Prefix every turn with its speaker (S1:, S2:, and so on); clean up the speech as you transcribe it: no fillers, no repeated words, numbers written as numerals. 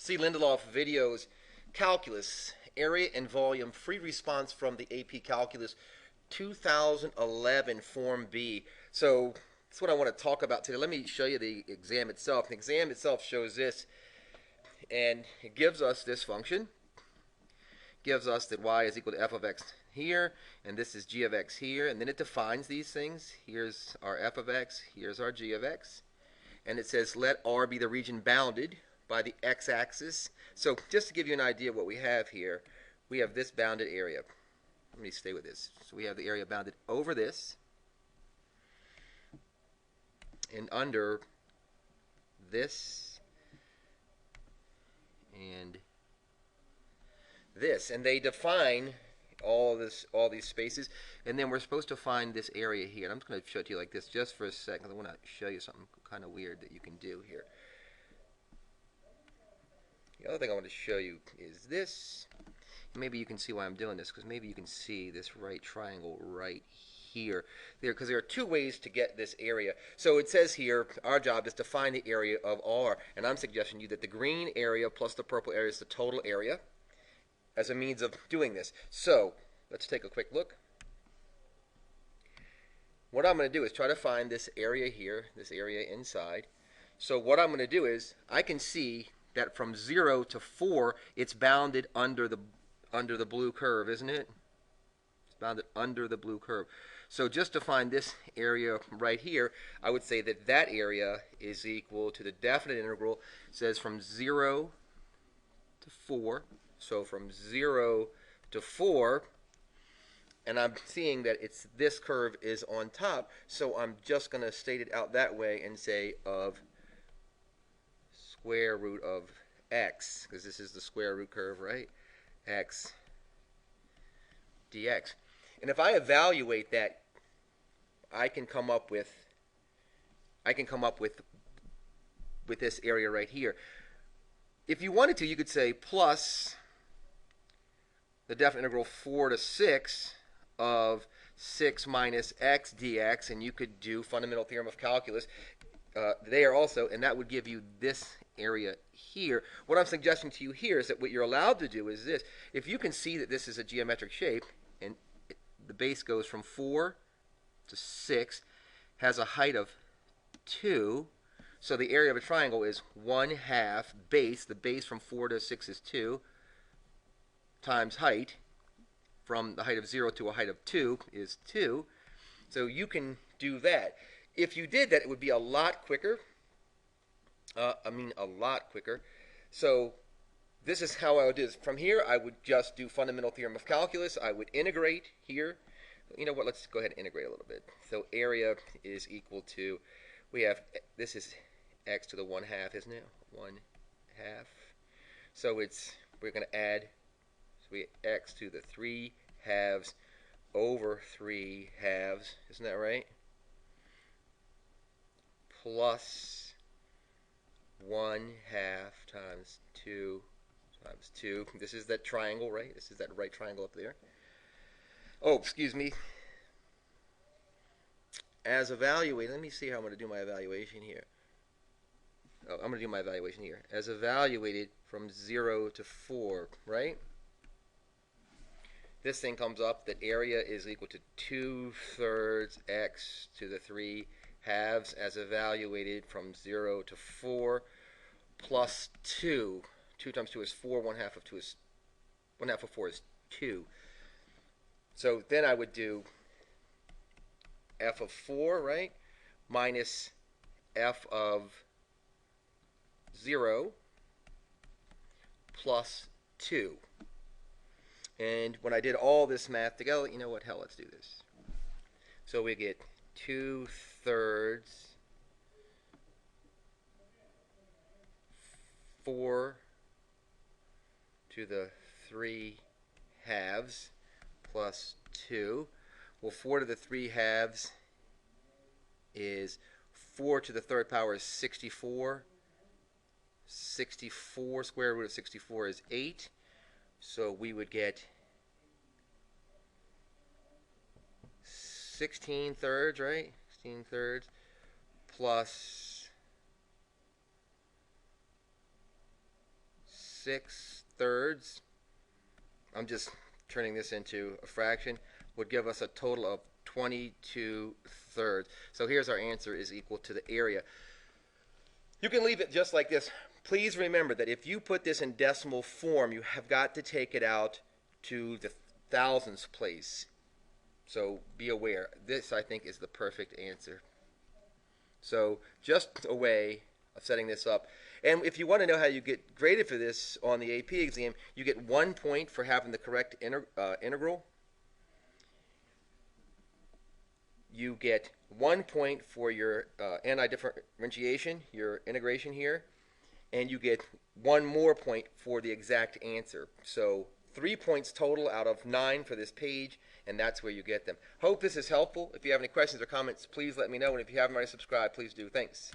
S1: See Lindelof videos, calculus, area and volume, free response from the AP Calculus 2011 Form B. So that's what I want to talk about today. Let me show you the exam itself. The exam itself shows this, and it gives us this function. Gives us that y is equal to f of x here, and this is g of x here, and then it defines these things. Here's our f of x, here's our g of x, and it says let R be the region bounded by the x-axis. So just to give you an idea of what we have here, we have this bounded area. Let me stay with this. So we have the area bounded over this and under this and this, and they define all these spaces, and then we're supposed to find this area here. And I'm just going to show it to you like this just for a second. I want to show you something kind of weird that you can do here. The other thing I want to show you is this. Maybe you can see why I'm doing this, because maybe you can see this right triangle right here. Because there are two ways to get this area. So it says here, our job is to find the area of R, and I'm suggesting to you that the green area plus the purple area is the total area as a means of doing this. So let's take a quick look. What I'm going to do is try to find this area here, this area inside. So what I'm going to do is I can see that from 0 to 4, it's bounded under the blue curve, isn't it? It's bounded under the blue curve. So just to find this area right here, I would say that that area is equal to the definite integral. It says from 0 to 4. So from 0 to 4, and I'm seeing that it's this curve is on top, so I'm just going to state it out that way and say of square root of x, because this is the square root curve, right? X dx. And if I evaluate that, I can come up with this area right here. If you wanted to, you could say plus the definite integral 4 to 6 of 6 minus x dx, and you could do fundamental theorem of calculus there also, and that would give you this area here. What I'm suggesting to you here is that what you're allowed to do is this. If you can see that this is a geometric shape, and the base goes from 4 to 6, has a height of 2, so the area of a triangle is 1/2 base. The base from 4 to 6 is 2, times height, from the height of 0 to a height of 2 is 2. So you can do that. If you did that, it would be a lot quicker. A lot quicker. So this is how I would do this. From here, I would just do fundamental theorem of calculus. I would integrate here. You know what? Let's go ahead and integrate a little bit. So area is equal to, we have, this is x to the 1/2, isn't it? 1/2. So we're going to add, so we x to the 3/2 over 3/2. Isn't that right? Plus 1/2 times 2 times 2. This is that triangle, right? This is that right triangle up there. Oh, excuse me. As evaluated, let me see how I'm going to do my evaluation here. Oh, I'm going to do my evaluation here. As evaluated from 0 to 4, right? This thing comes up that area is equal to 2/3 x to the 3/2 as evaluated from 0 to 4 plus 2. 2 times 2 is 4. 1/2 of 2 is 1/2 of 4 is 2. So then I would do f of 4, right, minus f of 0 plus 2. And when I did all this math together, you know what, hell, let's do this. So we get 2/3 4 to the 3/2 plus 2. Well, 4 to the 3/2 is 4 to the 3rd power is 64. 64, square root of 64 is 8. So we would get 16/3, right? 16/3 plus 6/3, I'm just turning this into a fraction, would give us a total of 22/3. So here's our answer is equal to the area. You can leave it just like this. Please remember that if you put this in decimal form, you have got to take it out to the thousands place. So be aware. This, I think, is the perfect answer. So just a way of setting this up. And if you want to know how you get graded for this on the AP exam, you get 1 point for having the correct integral. You get 1 point for your anti-differentiation, your integration here. And you get 1 more point for the exact answer. So 3 points total out of 9 for this page, and that's where you get them. Hope this is helpful. If you have any questions or comments, please let me know. And if you haven't already subscribed, please do. Thanks.